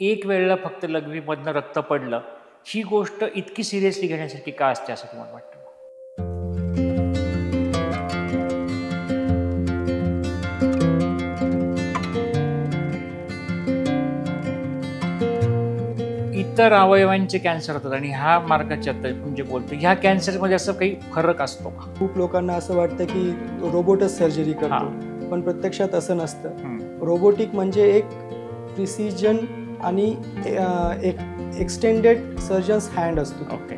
एक वेळेला फक्त लघवीमधनं रक्त पडलं, ही गोष्ट इतकी सिरियसली घेण्यासारखी का असते असं तुम्हाला वाटतं? इतर अवयवांचे कॅन्सर होतात आणि ह्या मार्गाचे आता आपण जे बोलतो, ह्या कॅन्सरमध्ये असं काही फरक असतो का? खूप लोकांना असं वाटतं की रोबोटच सर्जरी करतो, हां. पण प्रत्यक्षात असं नसतं. हं. रोबोटिक म्हणजे एक प्रिसिजन आणि एक एक्सटेंडेड सर्जन्स हँड असतो. ओके.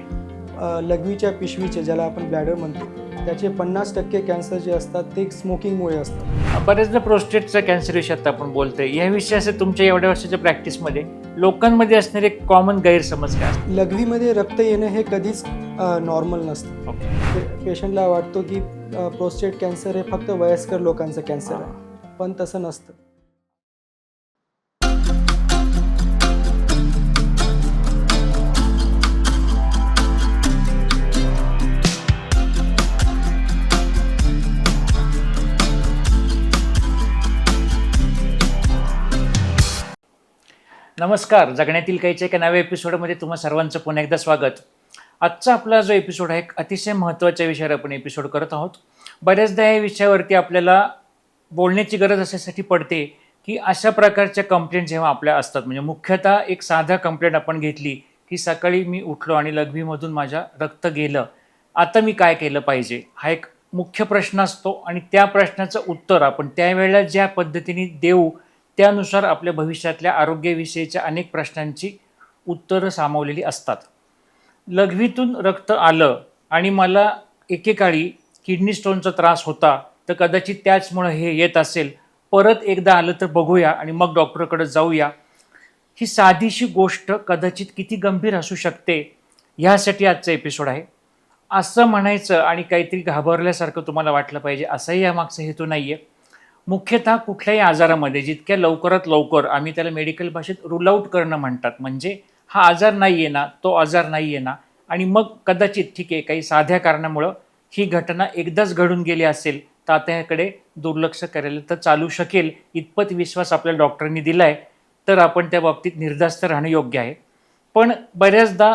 लघवीच्या पिशवीचे, ज्याला आपण ब्लॅडर म्हणतो, त्याचे 50% कॅन्सर जे असतात ते स्मोकिंगमुळे असतात. बरेचदा प्रोस्टेटचा कॅन्सर विषयी आता आपण बोलतोय. या विषयाचं तुमच्या एवढ्या वर्षाच्या प्रॅक्टिसमध्ये लोकांमध्ये असणारे कॉमन गैरसमज काय असतात? लघवीमध्ये रक्त येणं हे कधीच नॉर्मल नसतं. ओके. पेशंटला वाटतो की प्रोस्टेट कॅन्सर हे फक्त वयस्कर लोकांचं कॅन्सर आहे, पण तसं नसतं. नमस्कार. जगण्यातील काहीच्या एका नव्या एपिसोडमध्ये तुम्हा सर्वांचं पुन्हा एकदा स्वागत. आजचा आपला जो एपिसोड आहे, एक अतिशय महत्त्वाच्या विषयावर आपण एपिसोड करत आहोत. बऱ्याचदा या विषयावरती आपल्याला बोलण्याची गरज अशासाठी पडते की अशा प्रकारच्या कंप्लेंट जेव्हा आपल्या असतात, म्हणजे मुख्यतः एक साधा कंप्लेंट आपण घेतली की सकाळी मी उठलो आणि लघवीमधून माझ्या रक्त गेलं, आता मी काय केलं पाहिजे, हा एक मुख्य प्रश्न असतो. आणि त्या प्रश्नाचं उत्तर आपण त्यावेळेला ज्या पद्धतीने देऊ, त्यानुसार आपल्या भविष्यातल्या आरोग्याविषयीच्या अनेक प्रश्नांची उत्तरं सामावलेली असतात. लघवीतून रक्त आलं आणि मला एकेकाळी किडनी स्टोनचा त्रास होता, तर कदाचित त्याचमुळं हे येत असेल. परत एकदा आलं तर बघूया आणि मग डॉक्टरकडे जाऊया. ही साधीशी गोष्ट कदाचित किती गंभीर असू शकते, ह्यासाठी आजचा एपिसोड आहे. असं म्हणायचं आणि काहीतरी घाबरल्यासारखं तुम्हाला वाटलं पाहिजे, असाही यामागचा हेतू नाही आहे. मुख्यतः कुठल्याही आजारामध्ये जितक्या लवकरात लवकर आम्ही त्याला मेडिकल भाषेत रूल आउट करणं म्हणतात, म्हणजे हा आजार नाही आहे ना, तो आजार नाही आहे ना, आणि मग कदाचित ठीक आहे काही साध्या कारणामुळं ही घटना एकदाच घडून गेली असेल तर आता ह्याकडे दुर्लक्ष करायला तर चालू शकेल, इतपत विश्वास आपल्या डॉक्टरांनी दिला आहे, तर आपण त्या बाबतीत निर्धास्त राहणं योग्य आहे. पण बऱ्याचदा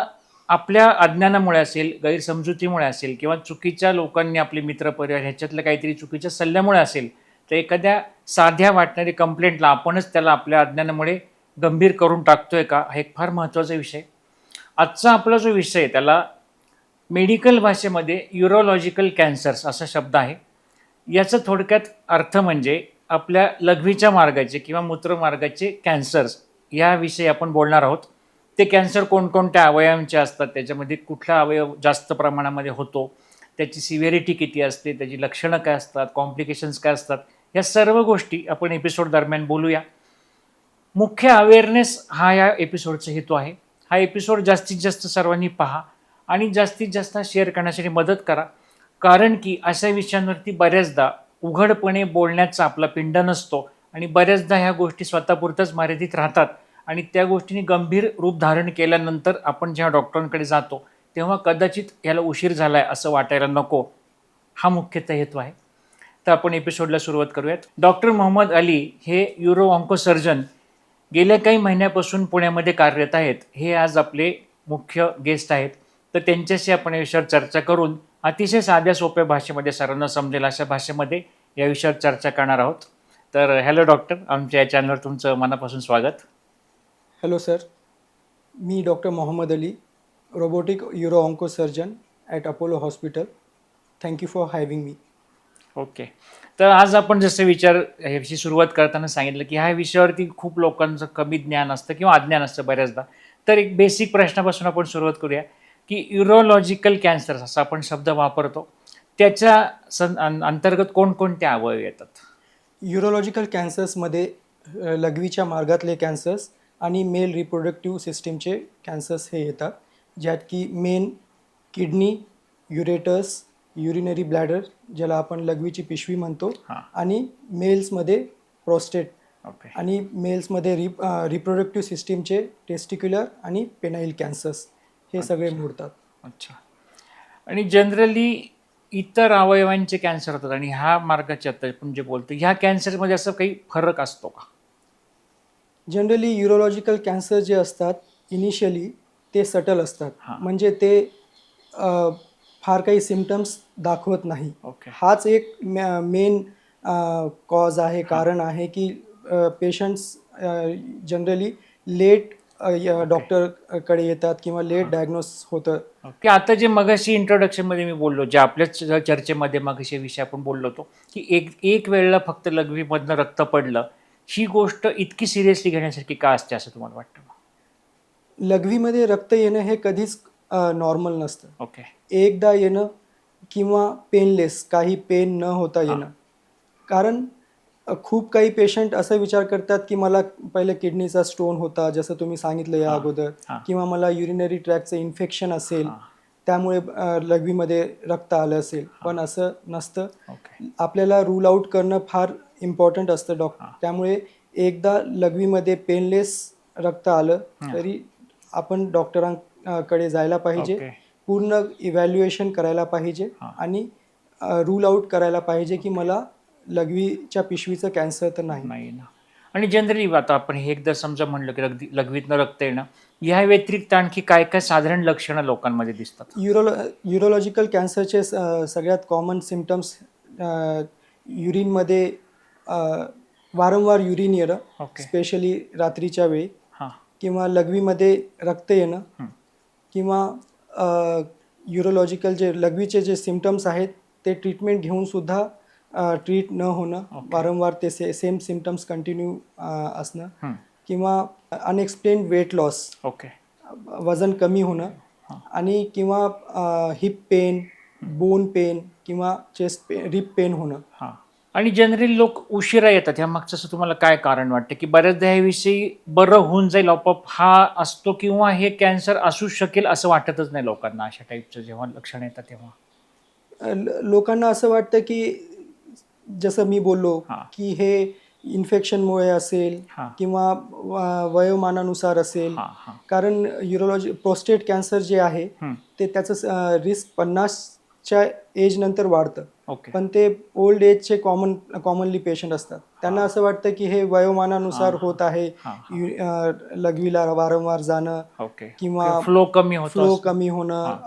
आपल्या अज्ञानामुळे असेल, गैरसमजुतीमुळे असेल, किंवा चुकीच्या लोकांनी, आपले मित्रपरिवार ह्याच्यातल्या काहीतरी चुकीच्या सल्ल्यामुळे असेल, तर एखाद्या साध्या वाटणारी कंप्लेंटला आपणच त्याला आपल्या अज्ञानामुळे गंभीर करून टाकतोय का, हा एक फार महत्त्वाचा विषय. आजचा आपला जो विषय आहे त्याला मेडिकल भाषेमध्ये युरोलॉजिकल कॅन्सर्स असा शब्द आहे. याचा थोडक्यात अर्थ म्हणजे आपल्या लघवीच्या मार्गाचे किंवा मूत्रमार्गाचे कॅन्सर्स याविषयी आपण बोलणार आहोत. ते कॅन्सर कोणकोणत्या अवयवांचे असतात, त्याच्यामध्ये कुठला अवयव जास्त प्रमाणामध्ये होतो, त्याची सिव्हिरिटी किती असते, त्याची लक्षणं काय असतात, कॉम्प्लिकेशन्स काय असतात, या सर्व गोष्टी आपण एपिसोड दरम्यान बोलूया. मुख्य अवेअरनेस हा या एपिसोडचा हेतू आहे. हा एपिसोड जास्तीत जास्त सर्वांनी पहा आणि जास्तीत जास्त शेअर करण्यासाठी मदत करा, कारण की अशा विषयांवरती बऱ्याचदा उघडपणे बोलण्याचा आपला पिंड नसतो आणि बऱ्याचदा ह्या गोष्टी स्वतःपुरतच मर्यादित राहतात. आणि त्या गोष्टींनी गंभीर रूप धारण केल्यानंतर आपण जेव्हा डॉक्टरांकडे जातो तेव्हा कदाचित याला उशीर झाला आहे असं वाटायला नको, हा मुख्यतः हेतू आहे. तर आपण एपिसोडला सुरुवात करूयात. डॉक्टर मोहम्मद अली हे युरो ऑन्कोसर्जन गेल्या काही महिन्यापासून पुण्यामध्ये कार्यरत आहेत. हे आज आपले मुख्य गेस्ट आहेत. तर त्यांच्याशी आपण या विषयावर चर्चा करून अतिशय साध्या सोप्या भाषेमध्ये सर्वांना समजेल अशा भाषेमध्ये या विषयावर चर्चा करणार आहोत. तर हॅलो डॉक्टर, आमच्या या चॅनलवर तुमचं मनापासून स्वागत. हॅलो सर, मी doctor Mohammad Ali, robotic uro onco surgeon at Apollo hospital. Thank you for having me. Okay. तर आज आपण जसं ह्याची सुरुवात करताना सांगितलं की ह्या विषयावरती खूप लोकांचं कमी ज्ञान असतं किंवा अज्ञान असतं बऱ्याचदा. तर एक बेसिक प्रश्नापासून आपण सुरुवात करूया की युरोलॉजिकल कॅन्सर असा आपण शब्द वापरतो, त्याच्या अंतर्गत कोणकोणते अवयव येतात? युरोलॉजिकल कॅन्सर्समध्ये लघवीच्या मार्गातले कॅन्सर्स आणि मेल रिप्रोडक्टिव्ह सिस्टीमचे कॅन्सर्स हे येतात, ज्यात की मेन किडनी, युरेटस, युरिनरी ब्लॅडर, ज्याला आपण लघवीची पिशवी म्हणतो, हां. आणि मेल्समध्ये प्रोस्टेट, ओके. आणि मेल्समध्ये रिप्रोडक्टिव्ह सिस्टीमचे टेस्टिक्युलर आणि पेनाईल कॅन्सर्स हे सगळे मोडतात. अच्छा. आणि जनरली इतर अवयवांचे कॅन्सर होतात आणि ह्या मार्गाचे आता आपण जे बोलतो ह्या कॅन्सरमध्ये असं काही फरक असतो का? जनरली युरोलॉजिकल कॅन्सर जे असतात इनिशियली ते सटल असतात, म्हणजे ते फार काही सिम्पटम्स दाखवत नाही. ओके. हाच एक मेन कॉज आहे, कारण आहे की पेशंट्स जनरली लेट डॉक्टरकडे येतात किंवा लेट डायग्नोस होतं. की आता जे मगाशी इंट्रोडक्शनमध्ये मी बोललो, जे आपल्याच चर्चेमध्ये मगाशी विषय आपण बोललो होतो, की एक वेळेला फक्त लघवीमधनं रक्त पडलं, ही गोष्ट इतकी सिरियसली घेण्यासारखी का असते असं तुम्हाला वाटतं? लघवीमध्ये रक्त येणं हे कधीच नॉर्मल नसतं. ओके. एकदा येणं किंवा पेनलेस, काही पेन न होता येणं. कारण खूप काही पेशंट असा विचार करतात की मला पहिले किडनीचा स्टोन होता, जसं तुम्ही सांगितलं या अगोदर, किंवा मला युरिनरी ट्रॅकचं इन्फेक्शन असेल, त्यामुळे लघवीमध्ये रक्त आलं असेल. पण असं नसतं. आपल्याला रूल आउट करणं फार इम्पॉर्टंट असतं त्यामुळे एकदा लघवीमध्ये पेनलेस रक्त आलं तरी आपण डॉक्टरांकडे जायला पाहिजे, पूर्ण इव्हॅल्युएशन करायला पाहिजे आणि रूल आउट करायला पाहिजे की मला लघवीच्या पिशवीचं कॅन्सर तर नाही ना. आणि जनरली आता आपण हे एकदा समजा म्हणलं की लघवीतनं रक्त येणं, या व्यतिरिक्त आणखी काय काय साधारण लक्षणं लोकांमध्ये दिसतात? युरोलॉजिकल कॅन्सरचे सगळ्यात कॉमन सिम्पटम्स युरिनमध्ये वारंवार युरिन येणं, स्पेशली रात्रीच्या वेळी, किंवा लघवीमध्ये रक्त येणं, किंवा युरोलॉजिकल जे लघवीचे जे सिम्पटम्स आहेत ते ट्रीटमेंट घेऊन सुद्धा ट्रीट न होणं, वारंवार ते सेम सिम्पटम्स कंटिन्यू असणं, किंवा अनएक्सप्लेन्ड वेट लॉस, वजन कमी होणं, आणि किंवा हिप पेन, बोन पेन किंवा चेस्ट रिप पेन होणं. आणि जनरली लोक उशिरा येतात, ह्या मागचं असं तुम्हाला काय कारण वाटतं की बऱ्याचदा ह्याविषयी बरं होऊन जाईल आपोआप हा असतो, किंवा हे कॅन्सर असू शकेल असं वाटतच नाही लोकांना अशा टाईपचं जेव्हा लक्षणं येतात तेव्हा? लोकांना असं वाटतं की जसं मी बोललो की हे इन्फेक्शनमुळे असेल किंवा वयोमानानुसार असेल, कारण प्रोस्टेट कॅन्सर जे आहे ते त्याचं रिस्क 50च्या एज नंतर वाढतं. पण ते ओल्ड एजचे कॉमनली पेशंट असतात, त्यांना असं वाटतं की हे वयोमानानुसार होत आहे, लघवीला वारंवार जाणं किंवा फ्लो कमी होणं,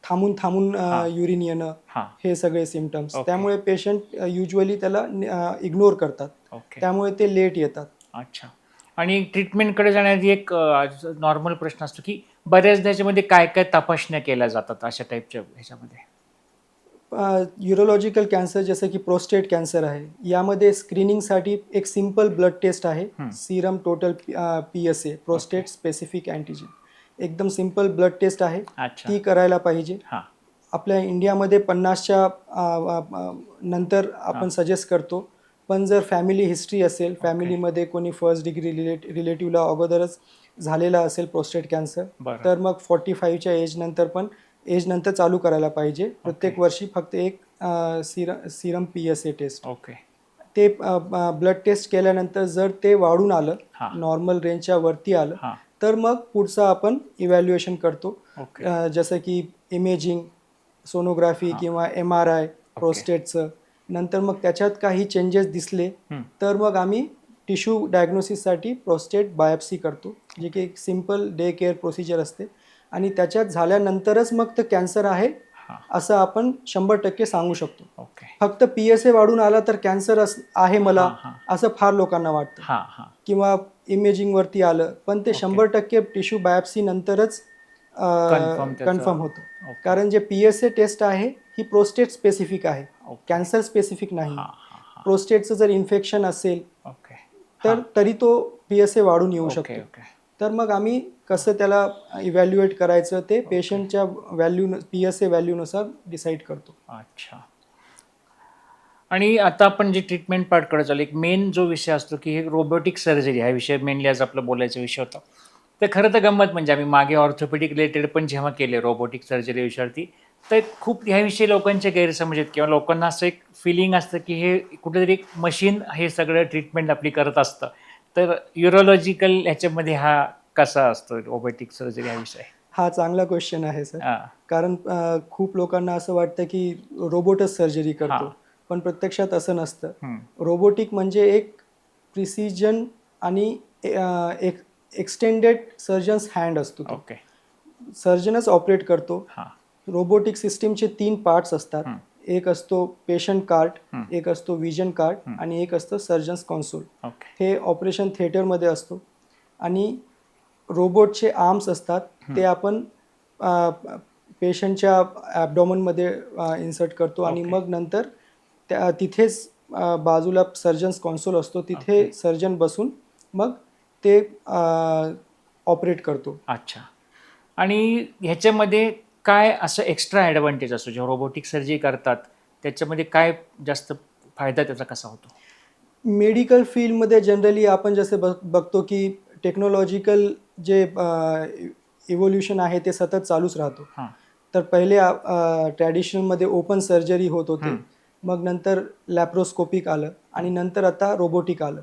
थांबून युरिन येणं, हे सगळे सिम्पटम्स. त्यामुळे पेशंट युजली त्याला इग्नोर करतात, त्यामुळे ते लेट येतात. अच्छा. आणि ट्रीटमेंटकडे जाण्याआधी एक नॉर्मल प्रश्न असतो की बऱ्याचदा याच्यामध्ये काय काय तपासण्या केल्या जातात अशा टाईपच्या ह्याच्यामध्ये? युरोलॉजिकल कॅन्सर जसं की प्रोस्टेट कॅन्सर आहे, यामध्ये स्क्रीनिंगसाठी एक सिम्पल ब्लड टेस्ट आहे, Serum total PSA, prostate specific antigen. एकदम सिम्पल ब्लड टेस्ट आहे, ती करायला पाहिजे. आपल्या इंडियामध्ये 50च्या नंतर आपण सजेस्ट करतो. पण जर फॅमिली हिस्ट्री असेल, फॅमिलीमध्ये कोणी फर्स्ट डिग्री रिलेटिव्हला अगोदरच झालेला असेल प्रोस्टेट कॅन्सर, तर मग 45च्या एज नंतर चालू करायला पाहिजे. प्रत्येक वर्षी फक्त एक सिरम PSA टेस्ट. ते ब्लड टेस्ट केल्यानंतर जर ते वाढून आलं, नॉर्मल रेंजच्या वरती आलं, तर मग पुढचं आपण इव्हॅल्युएशन करतो, जसं की इमेजिंग, सोनोग्राफी किंवा MRI प्रोस्टेटचं. नंतर मग त्याच्यात काही चेंजेस दिसले तर मग आम्ही टिश्यू डायग्नोसिससाठी प्रोस्टेट बायोप्सी करतो, जे की एक सिम्पल डे केअर प्रोसिजर असते, आणि त्याच्यात झाल्यानंतरच मग ते कॅन्सर आहे असं आपण 100% सांगू शकतो. फक्त PSA वाढून आला तर कॅन्सर आहे मला असं फार लोकांना वाटतं, किंवा इमेजिंगवरती आलं, पण ते 100% टिश्यू बायोप्सी नंतरच कन्फर्म होतं. कारण जे PSA टेस्ट आहे ही प्रोस्टेट स्पेसिफिक आहे, कॅन्सर स्पेसिफिक नाही. प्रोस्टेटचं जर इन्फेक्शन असेल तर तरी तो PSA वाढून येऊ शकतो. तर मग आम्ही कसं त्याला इव्हॅल्युएट करायचं ते पेशंटच्या PSA व्हॅल्यूनुसार डिसाईड करतो. अच्छा. आणि आता आपण जे ट्रीटमेंट पार्टकडे चालू, एक मेन जो विषय असतो की हे रोबोटिक सर्जरी, हा विषय मेनली आज आपला बोलायचा विषय होता. तर खरं तर गंमत म्हणजे आम्ही मागे ऑर्थोपेडिक रिलेटेड पण जेव्हा केले रोबोटिक सर्जरी विषयावरती, तर खूप ह्याविषयी लोकांचे गैरसमज आहेत, किंवा लोकांना असं एक फिलिंग असतं की हे कुठेतरी एक मशीन हे सगळं ट्रीटमेंट आपली करत असतं. तर युरोलॉजिकल ह्याच्यामध्ये हा कसा असतो रोबोटिक सर्जरी हा विषय? हा चांगला क्वेश्चन आहे सर, कारण खूप लोकांना असं वाटतं की रोबोटच सर्जरी करतो, पण प्रत्यक्षात असं नसतं. रोबोटिक म्हणजे एक प्रिसिजन आणि एक्सटेंडेड सर्जन्स हँड असतो तो. ओके. सर्जनच ऑपरेट करतो. हां. रोबोटिक सिस्टीमचे 3 पार्ट्स असतात. हं. एक असतो पेशंट कार्ट, हं. एक असतो विजन कार्ट हं. आणि एक असतं सर्जन्स कॉन्सोल. ओके. हे ऑपरेशन थिएटरमध्ये असतो आणि रोबोटचे आर्म्स असतात ते आपण पेशंटच्या ॲबडॉमनमध्ये इन्सर्ट करतो आणि ओके. मग नंतर तिथेच बाजूला सर्जन्स कॉन्सोल असतो, तिथे ओके. सर्जन बसून मग ते ऑपरेट करतो. अच्छा. आणि ह्याच्यामध्ये काय असं एक्स्ट्रा ॲडव्हान्टेज असतो जेव्हा रोबोटिक सर्जरी करतात, त्याच्यामध्ये काय जास्त फायदा त्याचा कसा होतो? मेडिकल फील्डमध्ये जनरली आपण जसे बघतो की टेक्नॉलॉजिकल जे इव्होल्युशन आहे ते सतत चालूच राहतो. हां. तर पहिले ट्रॅडिशनलमध्ये ओपन सर्जरी होत होते, हं. मग नंतर लॅप्रोस्कोपिक आलं आणि नंतर आता रोबोटिक आलं.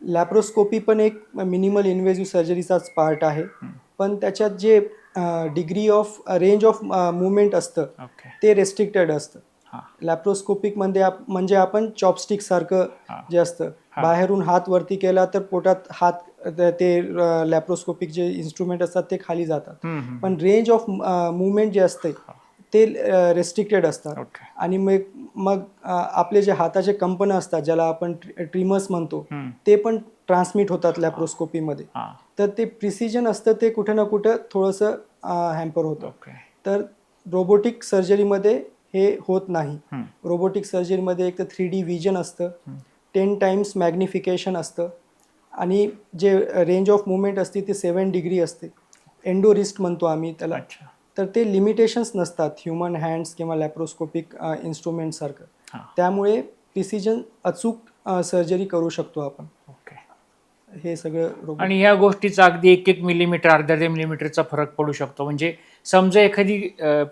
लॅप्रोस्कोपी पण एक मिनिमल इन्व्हेजिव्ह सर्जरीचाच पार्ट आहे, पण त्याच्यात जे degree of range of movement असतं ओके. ते रेस्ट्रिक्टेड असतं. हां. लॅप्रोस्कोपिकमध्ये म्हणजे आपण चॉपस्टिक सारखं हां. जे असतं, हां. बाहेरून हात वरती केला तर पोटात हात ते लॅप्रोस्कोपिक जे इन्स्ट्रुमेंट असतात ते खाली जातात. हं, हं. पण रेंज ऑफ मुवमेंट जे असते ते रेस्ट्रिक्टेड असतात. ओके. आणि मग आपले जे हाताचे कंपनं असतात ज्याला आपण ट्रिमर्स म्हणतो, हं. ते पण ट्रान्समिट होतात लॅप्रोस्कोपीमध्ये. हां. तर ते प्रिसिजन असतं ते कुठं ना कुठं थोडंसं हॅम्पर होतं. ओके. तर रोबोटिक सर्जरीमध्ये हे होत नाही. हं. रोबोटिक सर्जरीमध्ये एक तर 3D विजन असतं, हं. 10 टाइम्स मॅग्निफिकेशन असतं आणि जे रेंज ऑफ मुवमेंट असते ती 7 डिग्री असते. एंडोरिस्ट म्हणतो आम्ही त्याला. अच्छा. तर ते लिमिटेशन्स नसतात ह्युमन हँड्स किंवा लॅप्रोस्कोपिक इन्स्ट्रुमेंटसारखं. हां. त्यामुळे प्रिसिजन अचूक सर्जरी करू शकतो आपण. ओके. हे सगळं रोबोट. आणि ह्या गोष्टीचा अगदी 1-1 मिलीमीटर, अर्ध्या मिलीमीटरचा फरक पडू शकतो. म्हणजे समजा एखादी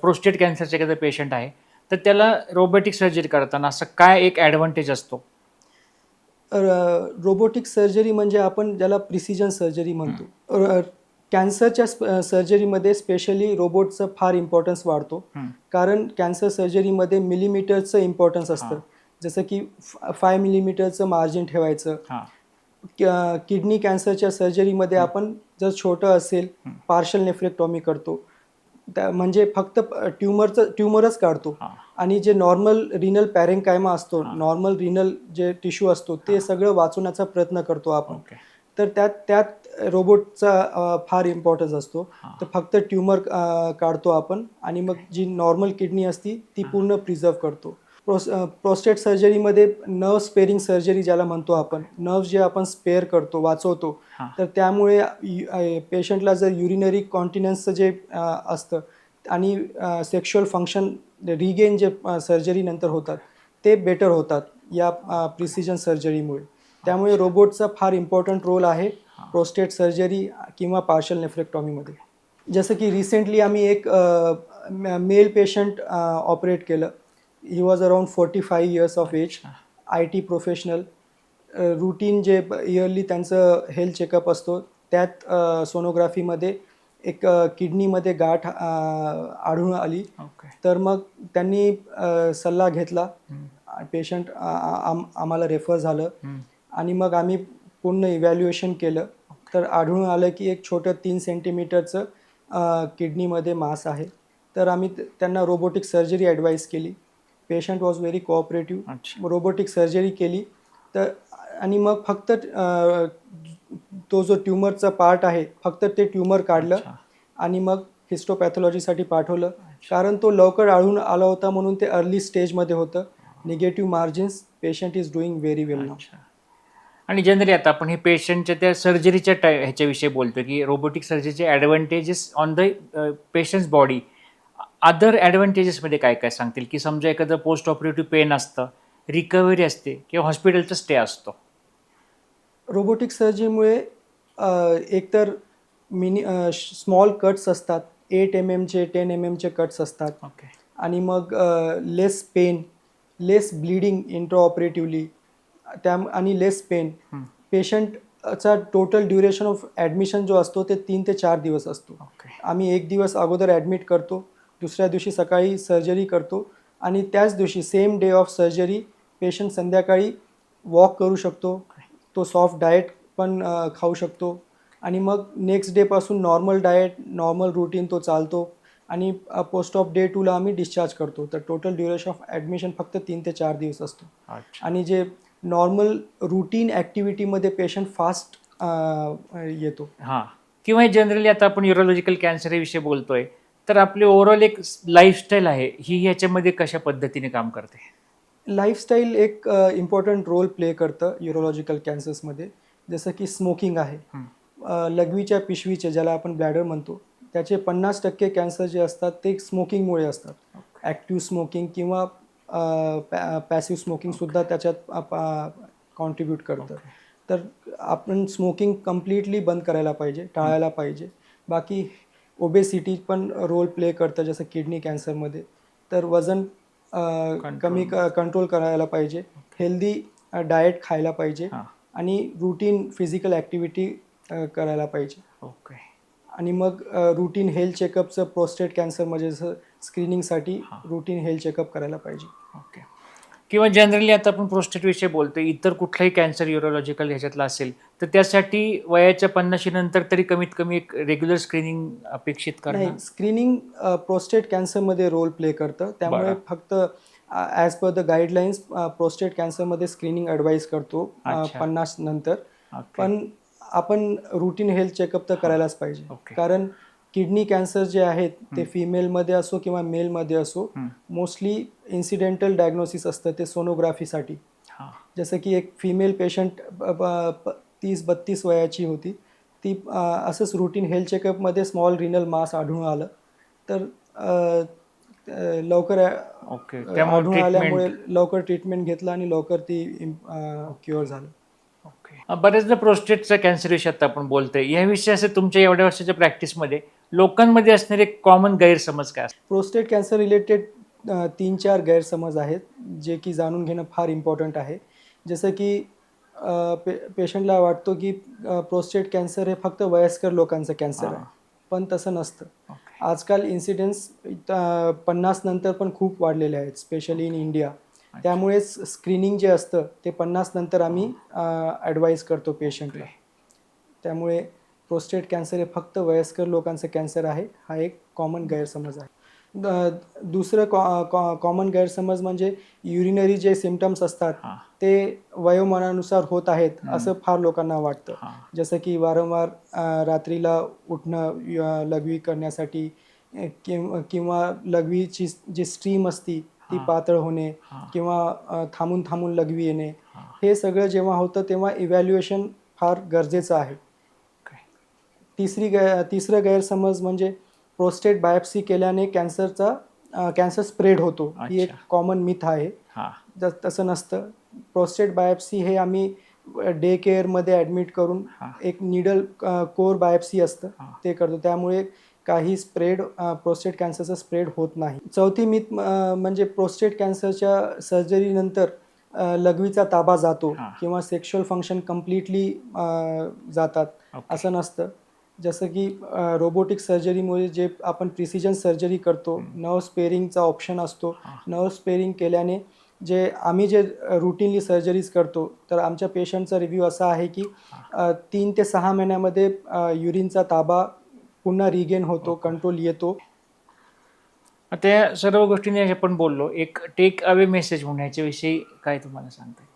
प्रोस्टेट कॅन्सरचा एखादा पेशंट आहे, तर त्याला रोबोटिक सर्जरी करताना असं काय एक ॲडव्हान्टेज असतो? रोबोटिक सर्जरी म्हणजे आपण ज्याला प्रिसिजन सर्जरी म्हणतो. कॅन्सरच्या सर्जरीमध्ये स्पेशली रोबोटचं फार इम्पॉर्टन्स वाढतो. हं. कारण कॅन्सर सर्जरीमध्ये मिलीमीटरचं इम्पॉर्टन्स असतं. हां. जसं की 5 मिलीमीटरचं मार्जिन ठेवायचं. हां. किडनी कॅन्सरच्या सर्जरीमध्ये आपण जर छोटं असेल पार्शल नेफ्रेक्टॉमी करतो. म्हणजे फक्त ट्युमरच काढतो हां. आणि जे नॉर्मल रिनल पॅरेंकायमा असतो, हां. नॉर्मल रिनल जे टिश्यू असतो ते सगळं वाचवण्याचा प्रयत्न करतो आपण. ओके. तर त्यात रोबोटचा फार इम्पॉर्टन्स असतो. हां. तर फक्त ट्युमर काढतो आपण आणि मग जी नॉर्मल किडनी असती ती पूर्ण प्रिझर्व करतो. प्रोस्टेट सर्जरीमध्ये नर्व स्पेअरिंग सर्जरी ज्याला म्हणतो आपण, नर्व्ह जे आपण स्पेअर करतो, वाचवतो. हां. तर त्यामुळे पेशंटला जर युरिनरी कॉन्टिनन्सचं जे असतं आणि सेक्शुअल फंक्शन रिगेन जे सर्जरीनंतर होतात ते बेटर होतात या प्रिसिजन सर्जरीमुळे. त्यामुळे रोबोटचा फार इम्पॉर्टंट रोल आहे प्रोस्टेट सर्जरी किंवा पार्शल नेफ्रेक्टॉमीमध्ये. जसं की रिसेंटली आम्ही एक मेल पेशंट ऑपरेट केलं. He was around 45 years of age. IT professional. Routine जे इयरली त्यांचं हेल्थ चेकअप असतो त्यात सोनोग्राफीमध्ये एक किडनीमध्ये गाठ आढळून आली. ओके. तर मग त्यांनी सल्ला घेतला. पेशंट आम्हाला रेफर झालं आणि मग आम्ही पूर्ण इव्हॅल्युएशन केलं. तर आढळून आलं की एक छोटं 3 सेंटीमीटरचं किडनीमध्ये मास आहे. तर आम्ही त्यांना रोबोटिक सर्जरी ॲडवाईस केली. Patient was very cooperative. अच्छा. रोबोटिक सर्जरी केली. तर आणि मग फक्त तो जो ट्युमरचा पार्ट आहे फक्त ते ट्युमर काढलं अच्छा. आणि मग हिस्टोपॅथॉलॉजीसाठी पाठवलं. कारण तो लवकर आढळून आला होता म्हणून ते अर्ली स्टेजमध्ये होतं. Negative margins. Patient is doing very well now. अच्छा. आणि जनरली आता आपण हे पेशंटच्या त्या सर्जरीच्या ह्याच्याविषयी बोलतो की रोबोटिक सर्जरीचे advantages on the patient's body. Other ॲडव्हान्टेजेसमध्ये काय काय सांगतील? की समजा एखादं पोस्ट ऑपरेटिव्ह पेन असतं, रिकव्हरी असते किंवा हॉस्पिटलचा स्टे असतो. रोबोटिक सर्जरीमुळे एकतर स्मॉल कट्स असतात. 8 mm चे 10 mm चे कट्स असतात. ओके. आणि मग लेस पेन, लेस ब्लिडिंग इंट्रा ऑपरेटिव्हली आणि लेस पेन. पेशंटचा टोटल ड्युरेशन ऑफ ॲडमिशन जो असतो ते 3 ते 4 दिवस असतो. ओके. आम्ही 1 दिवस अगोदर ॲडमिट करतो, दुसऱ्या दिवशी सकाळी सर्जरी करतो आणि त्याच दिवशी same day of surgery patient संध्याकाळी वॉक करू शकतो. तो सॉफ्ट डाएट पण खाऊ शकतो आणि मग नेक्स्ट डेपासून नॉर्मल डाएट नॉर्मल रूटीन तो चालतो आणि पोस्ट ऑफ डे 2ला आम्ही डिस्चार्ज करतो. तर टोटल ड्युरेशन ऑफ ॲडमिशन फक्त 3 ते 4 दिवस असतो. अच्छा. आणि जे नॉर्मल रूटीन ॲक्टिव्हिटीमध्ये पेशंट फास्ट येतो. हां. किंवा जनरली आता आपण न्यूरोलॉजिकल कॅन्सर विषयी बोलतोय, तर आपली ओव्हरऑल एक लाईफस्टाईल आहे, ही ह्याच्यामध्ये कशा पद्धतीने काम करते? लाईफस्टाईल एक इम्पॉर्टंट रोल प्ले करतं यूरोलॉजिकल कॅन्सर्समध्ये. जसं की स्मोकिंग आहे. लघवीच्या पिशवीचे ज्याला आपण ब्लॅडर म्हणतो, त्याचे 50% कॅन्सर जे असतात ते स्मोकिंगमुळे असतात. ॲक्टिव्ह स्मोकिंग किंवा पॅसिव्ह स्मोकिंगसुद्धा त्याच्यात कॉन्ट्रीब्यूट करतं. तर आपण स्मोकिंग कम्प्लिटली बंद करायला पाहिजे, टाळायला पाहिजे. बाकी ओबेसिटी पण रोल प्ले करतं जसं किडनी कॅन्सरमध्ये. तर वजन कमी कंट्रोल करायला पाहिजे. हेल्दी डाएट खायला पाहिजे आणि रूटीन फिजिकल ॲक्टिव्हिटी करायला पाहिजे. ओके. आणि मग रूटीन हेल्थ चेकअपचं प्रोस्टेट कॅन्सरमध्ये जसं स्क्रीनिंगसाठी रूटीन हेल्थ चेकअप करायला पाहिजे. ओके. किंवा जनरली आता आपण प्रोस्टेट विषयी बोलतोय, इतर कुठलाही कॅन्सर यूरोलॉजिकल ह्याच्यातला असेल, तर त्यासाठी वयाच्या 50 नंतर तरी कमीत कमी एक रेग्युलर स्क्रीनिंग अपेक्षित करणं. नाही, स्क्रीनिंग प्रोस्टेट कॅन्सरमध्ये रोल प्ले करतं. त्यामुळे फक्त as per the guidelines prostate कॅन्सरमध्ये स्क्रीनिंग ॲडवाईज करतो 50 नंतर. पण आपण रूटीन हेल्थ चेकअप तर करायलाच पाहिजे. कारण किडनी कॅन्सर जे आहेत ते फिमेलमध्ये असो किंवा मेलमध्ये असो, मोस्टली इन्सिडेंटल डायग्नोसिस असतं ते सोनोग्राफीसाठी. जसं की एक फिमेल पेशंट 30-32 वयाची होती. ती असंच रूटीन हेल्थ चेकअपमध्ये स्मॉल रिनल मास आढळून आलं. तर लवकर आढळून आल्यामुळे लवकर ट्रीटमेंट घेतलं आणि लवकर ती क्युअर झालं. ओके. बरेचदा प्रोस्टेटचा कॅन्सर विषयी आता आपण बोलतोय, याविषयी असं तुमच्या एवढ्या वर्षाच्या प्रॅक्टिसमध्ये लोकांमध्ये असणारे कॉमन गैरसमज काय असतात? प्रोस्टेट कॅन्सर रिलेटेड 3-4 गैरसमज आहेत जे की जाणून घेणं फार इम्पॉर्टंट आहे. जसं की पेशंटला वाटतो की प्रोस्टेट कॅन्सर हे फक्त वयस्कर लोकांचं कॅन्सर आहे. पण तसं नसतं. आजकाल इन्सिडेन्स 50 नंतर पण खूप वाढलेले आहेत, स्पेशली इन इंडिया. त्यामुळेच स्क्रीनिंग जे असतं ते 50 नंतर आम्ही ॲडवाईज करतो पेशंटला. त्यामुळे प्रोस्टेट कॅन्सर हे फक्त वयस्कर लोकांचं कॅन्सर आहे, हा एक कॉमन गैरसमज आहे. दुसरं कॉमन गैरसमज म्हणजे युरिनरी जे सिम्पटम्स असतात ते वयोमानानुसार होत आहेत असं फार लोकांना वाटतं. जसं की वारंवार रात्रीला उठणं लघवी करण्यासाठी किंवा लघवीची जी स्ट्रीम असती ती पातळ होणे किंवा थांबून थांबून लघवी येणे, हे सगळं जेव्हा होतं तेव्हा इव्हॅल्युएशन फार गरजेचं आहे. तिसरं गैरसमज म्हणजे प्रोस्टेट बायोप्सी केल्याने कॅन्सर स्प्रेड होतो, ही एक कॉमन मिथ आहे. तसं नसतं. प्रोस्टेट बायोप्सी हे आम्ही डे केअरमध्ये ॲडमिट करून एक निडल कोर बायोप्सी असतं ते करतो. त्यामुळे काही प्रोस्टेट कॅन्सरचा स्प्रेड होत नाही. चौथी मिथ म्हणजे प्रोस्टेट कॅन्सरच्या सर्जरीनंतर लघवीचा ताबा जातो किंवा सेक्शुअल फंक्शन कम्प्लिटली जातात, असं नसतं. जसं की रोबोटिक सर्जरीमुळे जे आपण प्रिसिजन सर्जरी करतो, नर्व स्पेअरिंगचा ऑप्शन असतो. नर्व स्पेअरिंग केल्याने जे रुटीनली सर्जरीज करतो, तर आमच्या पेशंटचा रिव्ह्यू असा आहे की 3 ते 6 महिन्यामध्ये युरिनचा ताबा पुन्हा रिगेन होतो, कंट्रोल येतो. आता या सर्व गोष्टींनी आपण बोललो, एक टेक अवे मेसेज होण्याच्याविषयी काय तुम्हाला सांगता येईल?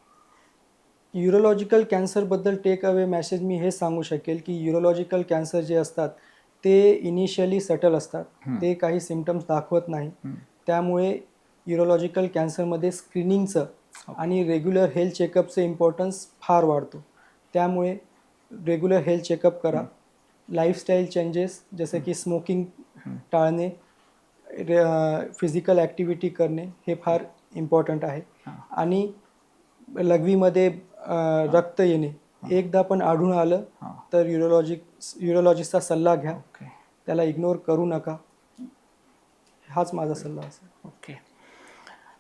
यूरोलॉजिकल कॅन्सरबद्दल टेक अवे मेसेज मी हे सांगू शकेल की यूरोलॉजिकल कॅन्सर जे असतात ते इनिशियली सटल असतात. ते काही सिम्पटम्स दाखवत नाही. त्यामुळे यूरोलॉजिकल कॅन्सरमध्ये स्क्रीनिंगचं आणि रेग्युलर हेल्थ चेकअपचं इम्पॉर्टन्स फार वाढतो. त्यामुळे रेग्युलर हेल्थ चेकअप करा. लाईफस्टाईल चेंजेस जसं की स्मोकिंग टाळणे, फिजिकल ॲक्टिव्हिटी करणे हे फार इम्पॉर्टंट आहे. आणि लघवीमध्ये रक्त येणे एकदा पण आढळून आलं तर यूरोलॉजिस्टचा सल्ला घ्या. त्याला इग्नोर करू नका. हाच माझा सल्ला असेल. ओके.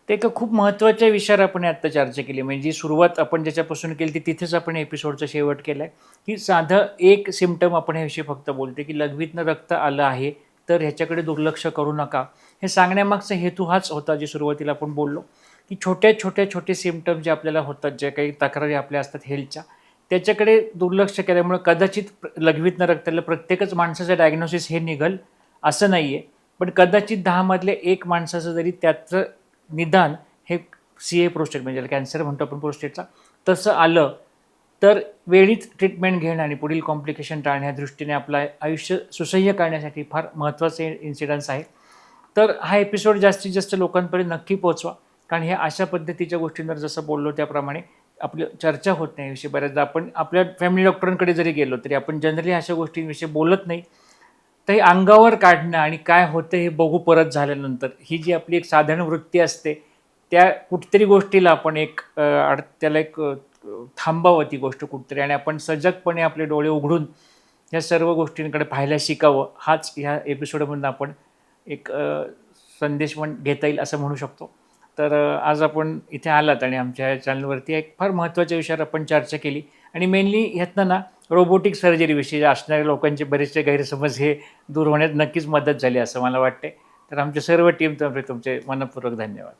ते एका खूप महत्त्वाच्या विषयावर आपण आत्ता चर्चा केली, म्हणजे जी सुरुवात आपण ज्याच्यापासून केली ती तिथेच आपण एपिसोडचा शेवट केला आहे की साधं एक सिम्पटम आपण ह्याविषयी फक्त बोलते की लघवीतनं रक्त आलं आहे तर ह्याच्याकडे दुर्लक्ष करू नका. हे सांगण्यामागचा हेतू हाच होता, जे सुरुवातीला आपण बोललो की छोटे सिम्पटम जे आपल्याला होतात, ज्या काही तक्रारी आपल्या असतात हेल्थच्या, त्याच्याकडे दुर्लक्ष केल्यामुळे कदाचित लघवीतनं रक्ताला प्रत्येकच माणसाचं डायग्नोसिस हे निघल असं नाही आहे, पण कदाचित 10मधले एक माणसाचं जरी त्याचं निदान हे CA प्रोस्टेट म्हणजे कॅन्सर म्हणतो आपण प्रोस्टेटचा तसं आलं तर वेळीच ट्रीटमेंट घेणं आणि पुढील कॉम्प्लिकेशन टाळण्या दृष्टीने आपलं आयुष्य सुसह्य करण्यासाठी फार महत्त्वाचे इन्सिडन्स आहे. तर हा एपिसोड जास्तीत जास्त लोकांपर्यंत नक्की पोहोचवा, कारण ह्या अशा पद्धतीच्या गोष्टींवर जसं बोललो त्याप्रमाणे आपली चर्चा होत नाही विषयी. बऱ्याचदा आपण आपल्या फॅमिली डॉक्टरांकडे जरी गेलो तरी आपण जनरली अशा गोष्टींविषयी बोलत नाही. तर हे अंगावर काढणं आणि काय होतं हे बघू परत झाल्यानंतर ही जी आपली एक साधारण वृत्ती असते त्या कुठेतरी गोष्टीला आपण त्याला एक थांबावं ती गोष्ट कुठेतरी, आणि आपण सजगपणे आपले डोळे उघडून ह्या सर्व गोष्टींकडे पाहायला शिकावं. हाच ह्या एपिसोडमधून आपण एक संदेश पण घेता येईल असं म्हणू शकतो. तर आज आपण इथे आलात आणि आमच्या चॅनलवरती एक फार महत्त्वाच्या विषयावर आपण चर्चा केली, आणि मेनली ह्यातनं ना रोबोटिक सर्जरीविषयी असणाऱ्या लोकांचे बरेचसे गैरसमज हे दूर होण्यात नक्कीच मदत झाली असं मला वाटते. तर आमच्या सर्व टीमतर्फे तुमचे मनपूर्वक धन्यवाद.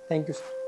Thank you sir.